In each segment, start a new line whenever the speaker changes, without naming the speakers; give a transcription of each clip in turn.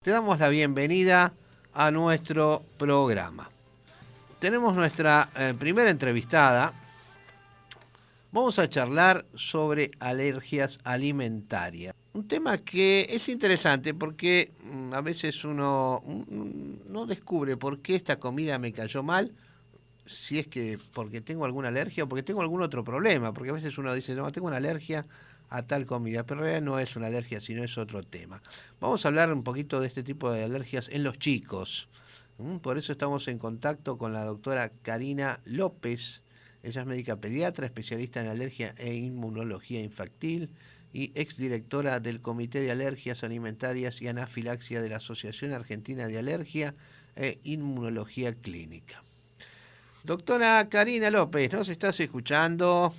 Te damos la bienvenida a nuestro programa. Tenemos nuestra primera entrevistada. Vamos a charlar sobre alergias alimentarias. Un tema que es interesante porque a veces uno no descubre por qué esta comida me cayó mal, si es que porque tengo alguna alergia o porque tengo algún otro problema, porque a veces uno dice, no, tengo una alergia a tal comida, pero en realidad no es una alergia, sino es otro tema. Vamos a hablar un poquito de este tipo de alergias en los chicos. Por eso estamos en contacto con la doctora Karina López. Ella es médica pediatra, especialista en alergia e inmunología infantil y exdirectora del Comité de Alergias Alimentarias y Anafilaxia de la Asociación Argentina de Alergia e Inmunología Clínica. Doctora Karina López, ¿nos estás escuchando?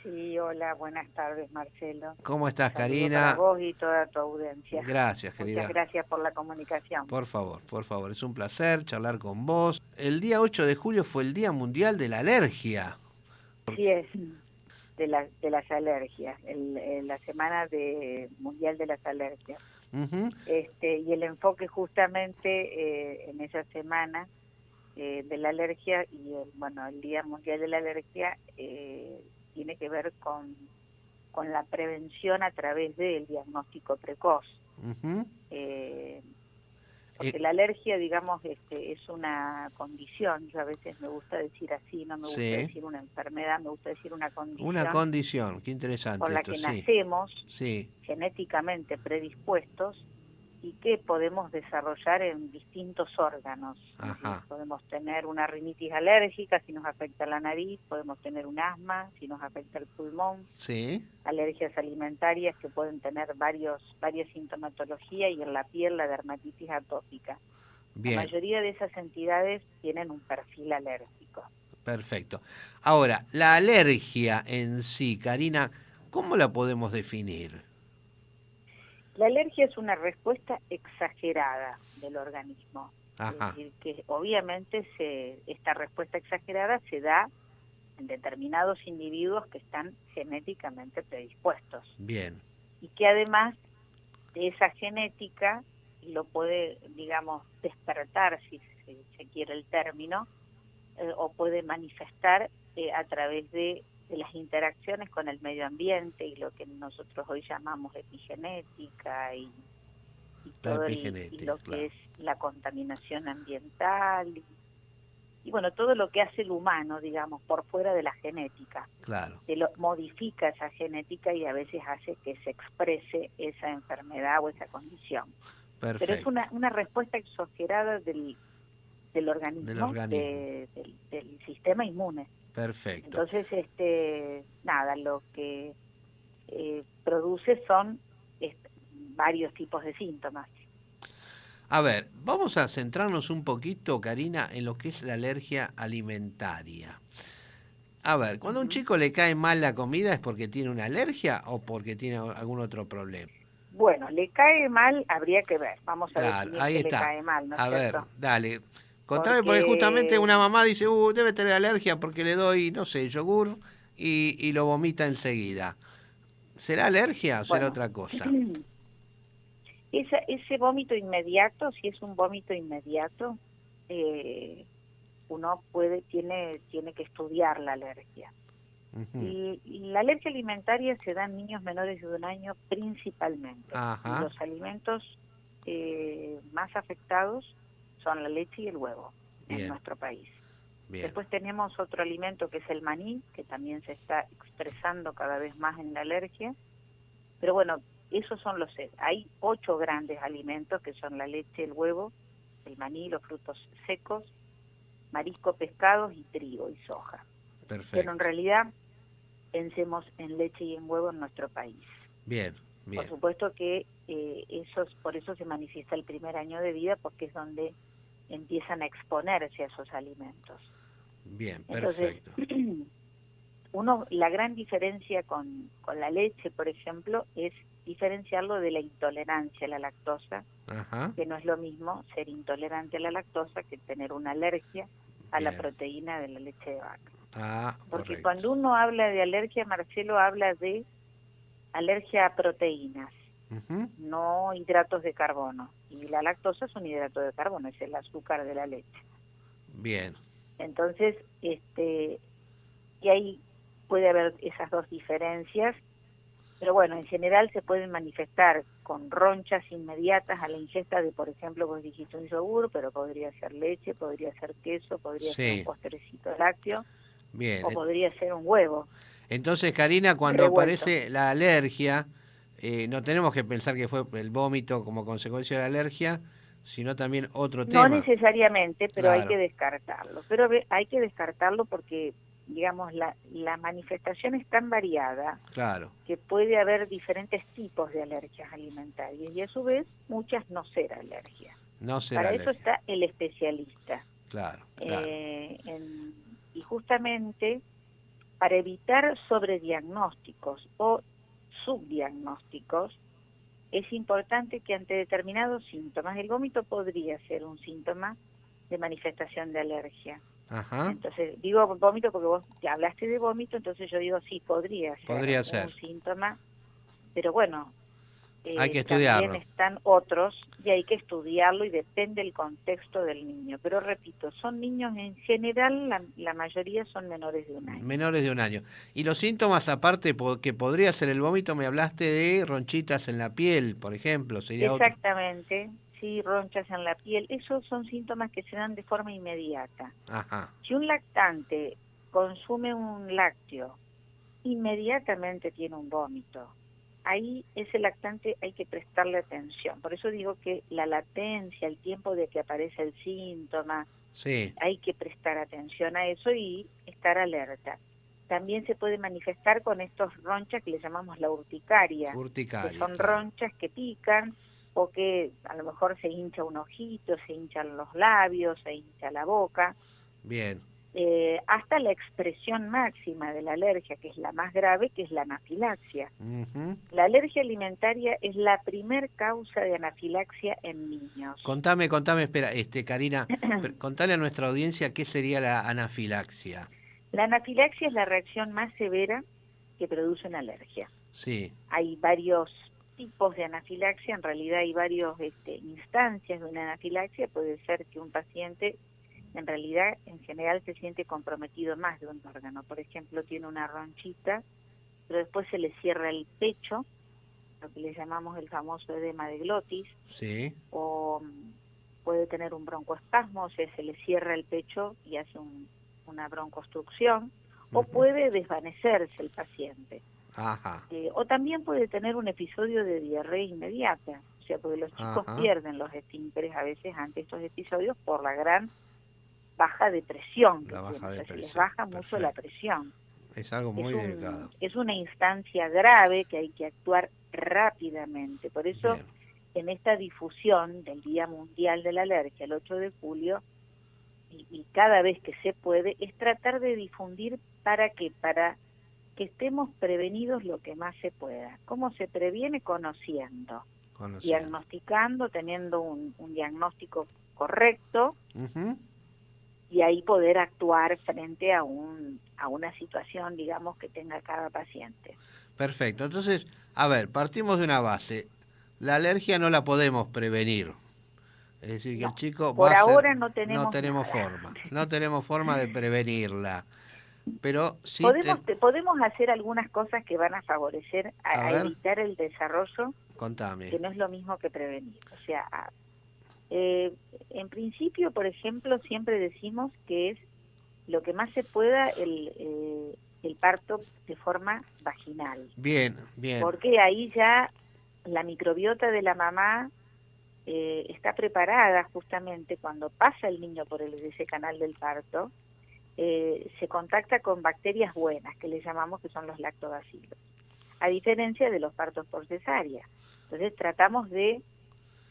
Sí, hola, buenas tardes, Marcelo.
¿Cómo estás,
Saludo para
Karina?
vos y toda tu audiencia.
Gracias,
Muchas
querida.
gracias por la comunicación.
Por favor, es un placer charlar con vos. El día 8 de julio fue el Día Mundial de la Alergia.
Sí, es de las alergias, la semana mundial de las alergias.
Ujú.
Y el enfoque justamente en esa semana de la alergia el Día Mundial de la Alergia tiene que ver con la prevención a través del diagnóstico precoz.
Uh-huh.
Porque la alergia, digamos, es una condición. Yo a veces me gusta decir así, no me gusta
Sí.
decir una enfermedad, me gusta decir una
Una
condición
condición, qué
con
interesante
la
esto,
que
sí.
nacemos
Sí.
genéticamente predispuestos y que podemos desarrollar en distintos órganos.
Ajá.
Podemos tener una rinitis alérgica si nos afecta la nariz, podemos tener un asma si nos afecta el pulmón,
Sí.
alergias alimentarias que pueden tener varias sintomatologías, y en la piel la dermatitis atópica. La
Bien,
mayoría de esas entidades tienen un perfil alérgico.
perfecto. Ahora, la alergia en sí, Karina, ¿cómo la podemos definir?
La alergia es una respuesta exagerada del organismo. Es
Ajá.
decir, que obviamente esta respuesta exagerada se da en determinados individuos que están genéticamente predispuestos.
Bien.
Y que además de esa genética lo puede, digamos, despertar, si se quiere el término, o puede manifestar a través de las interacciones con el medio ambiente y lo que nosotros hoy llamamos epigenética y
La
todo y
epigenética,
lo que
claro.
es la contaminación ambiental y bueno, todo lo que hace el humano, digamos, por fuera de la genética.
Claro.
Que lo modifica esa genética y a veces hace que se exprese esa enfermedad o esa condición. Pero es
Perfecto.
una respuesta exagerada del
Del
organismo,
organismo.
del sistema inmune.
Perfecto.
Entonces, lo que produce son varios tipos de síntomas.
A ver, vamos a centrarnos un poquito, Karina, en lo que es la alergia alimentaria. A ver, cuando a un
Uh-huh.
chico le cae mal la comida, ¿es porque tiene una alergia o porque tiene algún otro problema?
Bueno, le cae mal, habría que ver. Vamos a
Claro,
definir
ahí
qué le
está.
cae mal, ¿no es
A ver,
cierto?
dale. Contame, porque justamente
Porque,
una mamá dice, debe tener alergia porque le doy, no sé, yogur y lo vomita enseguida. ¿Será alergia o será
bueno,
otra cosa?
ese vómito inmediato, si es un vómito inmediato, uno tiene que estudiar la alergia.
Ujú.
Y la alergia alimentaria se da en niños menores de 1 año principalmente. Y
Ajá,
los alimentos más afectados son la leche y el huevo en
bien,
nuestro país.
bien.
Después tenemos otro alimento que es el maní, que también se está expresando cada vez más en la alergia. Pero bueno, esos son hay 8 grandes alimentos que son la leche, el huevo, el maní, los frutos secos, marisco, pescados y trigo y soja. Pero en
Perfecto.
realidad pensemos en leche y en huevo en nuestro país.
Bien,
Por
bien,
supuesto que por eso se manifiesta el primer año de vida, porque es donde empiezan a exponerse a esos alimentos.
bien,
Entonces,
perfecto.
la gran diferencia con la leche, por ejemplo, es diferenciarlo de la intolerancia a la lactosa,
Ajá,
que no es lo mismo ser intolerante a la lactosa que tener una alergia a la
bien.
proteína de la leche de vaca.
Ah,
Porque
correcto.
cuando uno habla de alergia, Marcelo, habla de alergia a proteínas.
Ujú.
no hidratos de carbono. Y la lactosa es un hidrato de carbono, es el azúcar de la leche.
Bien.
Entonces, y ahí puede haber esas dos diferencias, pero bueno, en general se pueden manifestar con ronchas inmediatas a la ingesta de, por ejemplo, vos dijiste un yogur, pero podría ser leche, podría ser queso, podría ser un
Sí.
postrecito lácteo,
Bien.
o podría ser un huevo
Entonces, Karina, cuando
revuelto.
aparece la alergia, no tenemos que pensar que fue el vómito como consecuencia de la alergia, sino también otro
No
tema.
necesariamente, pero hay que
Claro,
descartarlo. Pero hay que descartarlo porque, digamos, la manifestación es tan variada
claro.
que puede haber diferentes tipos de alergias alimentarias y a su vez muchas no ser alergias.
No será
Para eso
alergia.
está el especialista.
Claro, claro.
Y justamente para evitar sobrediagnósticos o subdiagnósticos, es importante que ante determinados síntomas, el vómito podría ser un síntoma de manifestación de alergia.
Ajá.
Entonces, digo vómito porque vos te hablaste de vómito, entonces yo digo sí, podría ser
Podría
un
ser.
síntoma, pero bueno,
Hay que
también
estudiarlo.
están otros y hay que estudiarlo y depende del contexto del niño. Pero repito, son niños en general, la mayoría son menores de un año.
Menores de un año. Y los síntomas, aparte que podría ser el vómito, me hablaste de ronchitas en la piel, por ejemplo, sería otro.
Exactamente, sí, ronchas en la piel, esos son síntomas que se dan de forma inmediata.
Ajá.
Si un lactante consume un lácteo, inmediatamente tiene un vómito. Ahí ese lactante hay que prestarle atención. Por eso digo que la latencia, el tiempo de que aparece el síntoma,
Sí.
hay que prestar atención a eso y estar alerta. También se puede manifestar con estos ronchas que le llamamos la urticaria, que
Urticaria,
son
claro.
ronchas que pican o que a lo mejor se hincha un ojito, se hinchan los labios, se hincha la boca,
Bien.
hasta la expresión máxima de la alergia, que es la más grave, que es la anafilaxia.
Ujú.
La alergia alimentaria es la primer causa de anafilaxia en niños.
Contame, espera, Karina, contale a nuestra audiencia qué sería la anafilaxia.
La anafilaxia es la reacción más severa que produce una alergia.
Sí.
Hay varios tipos de anafilaxia, en realidad hay varias instancias de una anafilaxia. Puede ser que un paciente en realidad en general se siente comprometido más de un órgano. Por ejemplo, tiene una ronchita, pero después se le cierra el pecho, lo que le llamamos el famoso edema de glotis,
Sí.
o puede tener un broncoespasmo, o sea, se le cierra el pecho y hace una broncoobstrucción, o
Ujú.
puede desvanecerse el paciente.
Ajá.
O también puede tener un episodio de diarrea inmediata, o sea, porque los chicos
Ajá.
pierden los esfínteres a veces ante estos episodios por la gran baja de presión que
La
tienen,
baja
o
de
sea, se les
presión.
baja mucho la
Perfecto.
presión.
Es algo muy delicado.
Es una instancia grave que hay que actuar rápidamente. Por eso,
Bien.
en esta difusión del Día Mundial de la Alergia, el 8 de julio, y cada vez que se puede, es tratar de difundir para que estemos prevenidos lo que más se pueda. ¿Cómo se previene? Conociendo,
Conociendo.
diagnosticando, teniendo un diagnóstico correcto,
Ujú.
y ahí poder actuar frente a una situación, digamos, que tenga cada paciente.
Perfecto. Entonces, a ver, partimos de una base. La alergia no la podemos prevenir. Es decir, que el
No,
chico va
por
a ser...
ahora no
No
tenemos
tenemos
nada.
forma. No tenemos forma de prevenirla. Pero sí...
Podemos hacer algunas cosas que van a favorecer
A
a
ver,
evitar el desarrollo,
contame.
que no es lo mismo que prevenir. O sea, en principio, por ejemplo, siempre decimos que es lo que más se pueda el parto de forma vaginal,
Bien, bien.
porque ahí ya la microbiota de la mamá está preparada justamente cuando pasa el niño por ese canal del parto, se contacta con bacterias buenas, que le llamamos que son los lactobacilos, a diferencia de los partos por cesárea. Entonces tratamos de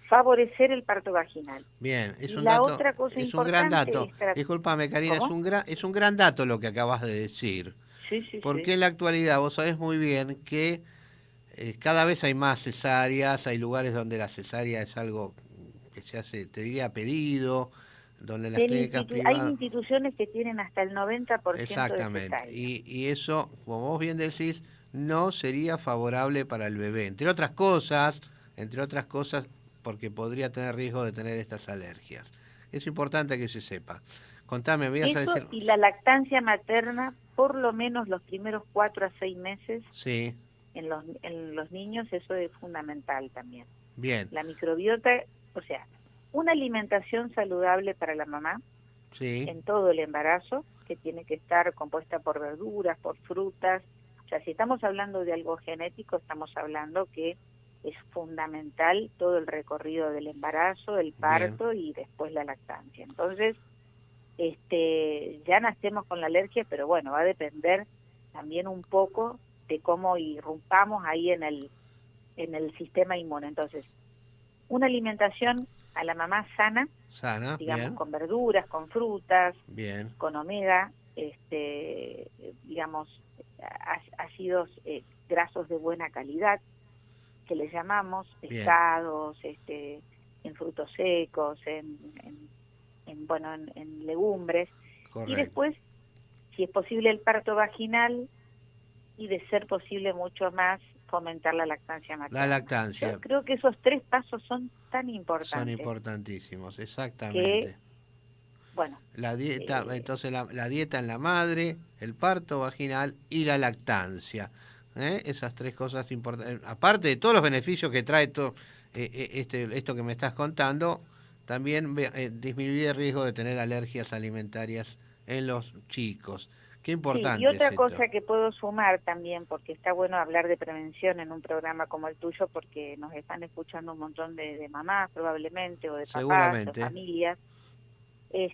favorecer el parto vaginal.
Bien, es
Y
un
la
dato,
otra cosa
es un gran
importante
dato.
es...
Discúlpame, Karina,
¿Cómo?
es un gran dato lo que acabas de decir.
Sí, sí,
Porque
sí.
en la actualidad vos sabés muy bien que cada vez hay más cesáreas, hay lugares donde la cesárea es algo que se hace, te diría, a pedido, donde en las clínicas
Hay
privadas...
instituciones que tienen hasta el 90% de
Exactamente.
cesárea.
Y eso, como vos bien decís, no sería favorable para el bebé. Entre otras cosas, entre otras cosas, porque podría tener riesgo de tener estas alergias. Es importante que se sepa. Contame, voy a
Eso
decir...
y la lactancia materna, por lo menos los primeros 4 a 6 meses
Sí,
en los niños, eso es fundamental también.
bien,
La microbiota, o sea, una alimentación saludable para la mamá
sí,
en todo el embarazo, que tiene que estar compuesta por verduras, por frutas. O sea, si estamos hablando de algo genético, estamos hablando que es fundamental todo el recorrido del embarazo, el
bien,
parto y después la lactancia. Entonces, ya nacemos con la alergia, pero bueno, va a depender también un poco de cómo irrumpamos ahí en el sistema inmune. Entonces, una alimentación a la mamá sana,
sana,
digamos,
bien,
con verduras, con frutas,
bien,
con omega, digamos, ácidos grasos de buena calidad, que le llamamos,
bien,
pescados, en frutos secos, en legumbres, y
correcto.
después, si es posible, el parto vaginal, y de ser posible mucho más, fomentar la lactancia
La
materna. Yo
lactancia,
creo que esos 3 pasos son tan
son
importantes
importantísimos,
que,
exactamente.
bueno,
La dieta,
eh,
entonces la dieta en la madre, el parto vaginal y la lactancia. Esas tres cosas importantes. Aparte de todos los beneficios que trae todo, esto que me estás contando, también disminuye el riesgo de tener alergias alimentarias en los chicos. Qué
sí, y
importante es
otra
esto.
cosa que puedo sumar también, porque está bueno hablar de prevención en un programa como el tuyo, porque nos están escuchando un montón de mamás probablemente, o de papás, o
Seguramente.
familias, es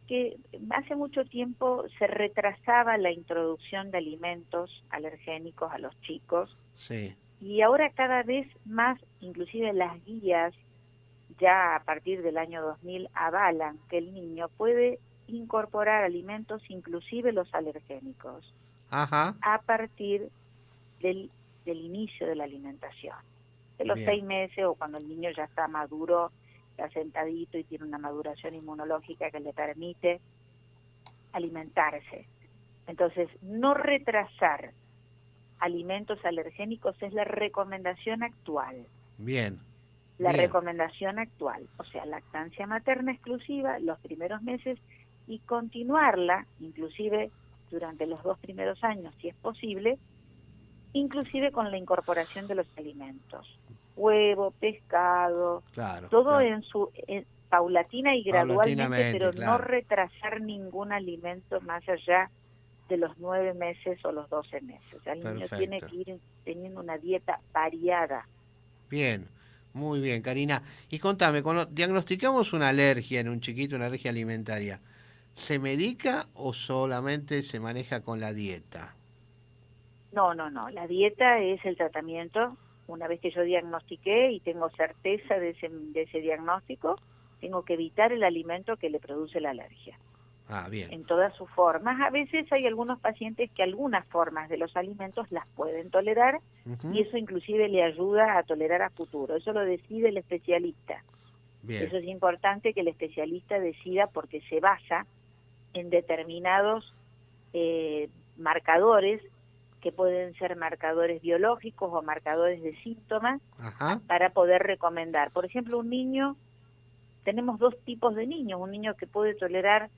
que hace mucho tiempo se retrasaba la introducción de alimentos alergénicos a los chicos,
Sí.
y ahora cada vez más, inclusive las guías, ya a partir del año 2000, avalan que el niño puede incorporar alimentos, inclusive los alergénicos,
Ajá.
a partir del, del inicio de la alimentación, de los
Bien.
6 meses, o cuando el niño ya está maduro, está sentadito y tiene una maduración inmunológica que le permite alimentarse. Entonces, no retrasar alimentos alergénicos es la recomendación actual.
Bien.
La
Bien.
recomendación actual, o sea, lactancia materna exclusiva los primeros meses, y continuarla, inclusive durante los 2 primeros años, si es posible, inclusive con la incorporación de los alimentos, huevo, pescado,
Claro,
todo
claro.
en paulatina y gradualmente,
Paulatinamente,
pero no
claro.
retrasar ningún alimento más allá de los 9 meses o los 12 meses. El niño tiene
Perfecto.
que ir teniendo una dieta variada.
Bien, muy bien, Karina. Y contame, cuando diagnosticamos una alergia en un chiquito, una alergia alimentaria, ¿se medica o solamente se maneja con la dieta?
No, no, no. La dieta es el tratamiento. Una vez que yo diagnostiqué y tengo certeza de ese diagnóstico, tengo que evitar el alimento que le produce la alergia,
Ah, bien.
en todas sus formas. A veces hay algunos pacientes que algunas formas de los alimentos las pueden tolerar, y
Ujú.
eso inclusive le ayuda a tolerar a futuro. Eso lo decide el especialista.
Bien,
Eso es importante que el especialista decida, porque se basa en determinados marcadores, que pueden ser marcadores biológicos o marcadores de síntomas,
ajá,
para poder recomendar. Por ejemplo, un niño, tenemos 2 tipos de niños: un niño que puede tolerar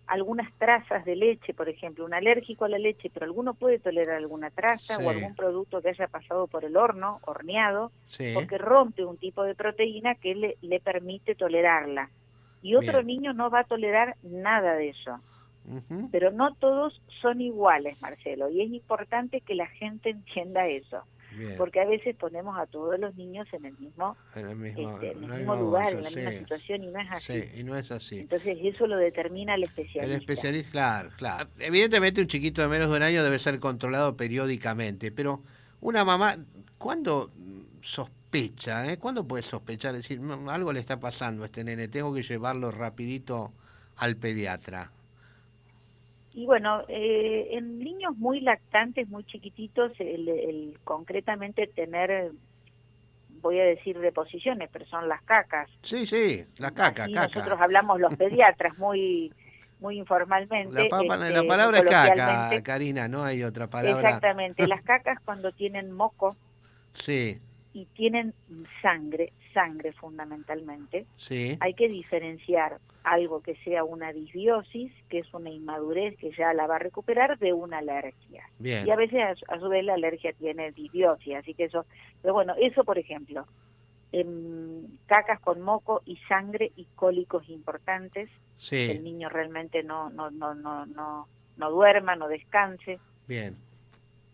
algunas trazas de leche, por ejemplo, un alérgico a la leche, pero alguno puede tolerar alguna traza o
sí,
algún producto que haya pasado por el horno, horneado,
sí,
porque rompe un tipo de proteína que le permite tolerarla. Y otro
bien,
niño no va a tolerar nada de eso.
ujú,
Pero no todos son iguales, Marcelo, y es importante que la gente entienda eso,
bien,
porque a veces ponemos a todos los niños en
en
el
la
mismo
misma
lugar,
bolsa,
en la misma
sí,
situación, y no es
sí,
así.
y no es así.
Entonces eso lo determina el
El
especialista.
especialista, claro, claro. Evidentemente un chiquito de menos de un año debe ser controlado periódicamente, pero una mamá, ¿cuándo sospecha? ¿Cuándo puede sospechar? Decir, algo le está pasando a este nene, tengo que llevarlo rapidito al pediatra.
Y bueno, en niños muy lactantes, muy chiquititos, concretamente tener, voy a decir deposiciones, pero son las cacas.
Sí, sí, la caca,
Así
caca.
nosotros hablamos los pediatras muy informalmente,
La
muy
palabra es caca,
coloquialmente.
Karina, no hay otra palabra.
Exactamente, las cacas cuando tienen moco
Sí,
y tienen sangre fundamentalmente,
Sí,
hay que diferenciar algo que sea una disbiosis, que es una inmadurez que ya la va a recuperar, de una alergia.
bien,
Y a veces a su vez la alergia tiene disbiosis, así que eso, pero bueno, eso por ejemplo, cacas con moco y sangre y cólicos importantes, que
sí,
el niño realmente no duerma, no descanse,
bien,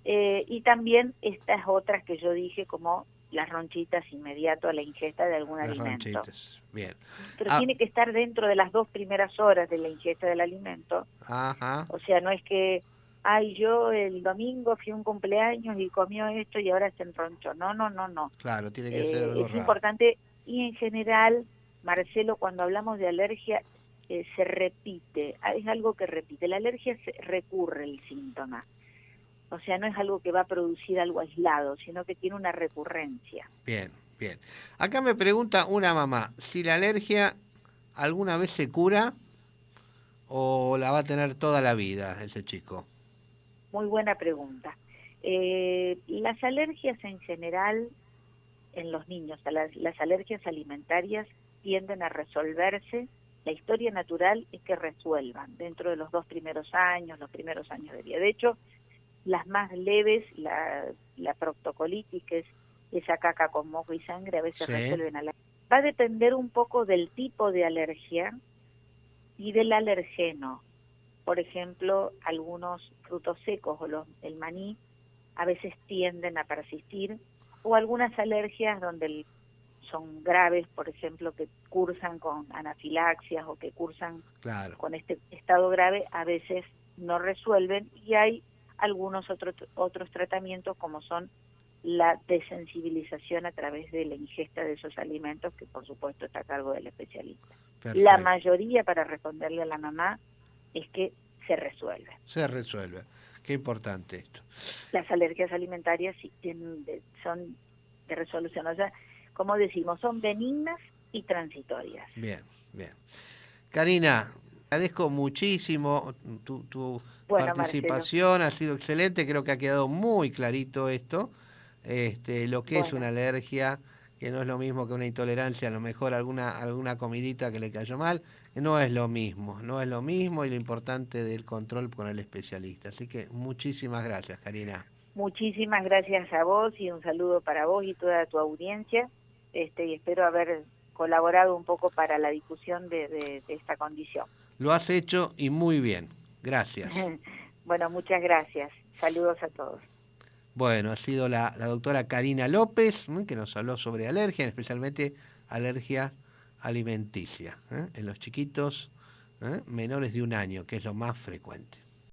y también estas otras que yo dije como las ronchitas inmediato a la ingesta de algún
las
alimento.
ranchitas, bien.
Pero
Ah,
tiene que estar dentro de las 2 primeras horas de la ingesta del alimento.
ajá,
O sea, no es que, ay, yo el domingo fui a un cumpleaños y comió esto y ahora se enronchó. No, no, no, no.
claro, tiene que ser algo
Es
rápido.
importante y en general, Marcelo, cuando hablamos de alergia, se repite, es algo que repite. La alergia recurre el síntoma. O sea, no es algo que va a producir algo aislado, sino que tiene una recurrencia.
Bien, bien. Acá me pregunta una mamá, si la alergia alguna vez se cura o la va a tener toda la vida ese chico.
Muy buena pregunta. Las alergias en general en los niños, las alergias alimentarias tienden a resolverse. La historia natural es que resuelvan dentro de los 2 primeros años, los primeros años de vida. De hecho, las más leves, la proctocolitis, que es esa caca con moco y sangre, a veces
Sí,
resuelven a la... Va a depender un poco del tipo de alergia y del alergeno. Por ejemplo, algunos frutos secos o el maní a veces tienden a persistir, o algunas alergias donde son graves, por ejemplo, que cursan con anafilaxias o que cursan
claro,
con este estado grave, a veces no resuelven, y hay algunos otros tratamientos como son la desensibilización a través de la ingesta de esos alimentos, que por supuesto está a cargo del especialista. La
perfecto.
mayoría, para responderle a la mamá, es que se resuelve.
Se resuelve. Qué importante esto.
Las alergias alimentarias sí son de resolución, o sea, como decimos, son benignas y transitorias.
Bien, bien. Karina, agradezco muchísimo tu
Bueno, Marcelo,
participación, ha sido excelente, creo que ha quedado muy clarito esto, lo que es
bueno,
una alergia, que no es lo mismo que una intolerancia, a lo mejor alguna comidita que le cayó mal, no es lo mismo, no es lo mismo y lo importante del control con el especialista. Así que muchísimas gracias, Karina.
muchísimas gracias a vos y un saludo para vos y toda tu audiencia, y espero haber colaborado un poco para la difusión de esta condición.
Lo has hecho y muy bien. Gracias.
Bueno, muchas gracias. Saludos a todos.
Bueno, ha sido la doctora Karina López, que nos habló sobre alergia, especialmente alergia alimenticia, en los chiquitos menores de 1 año, que es lo más frecuente.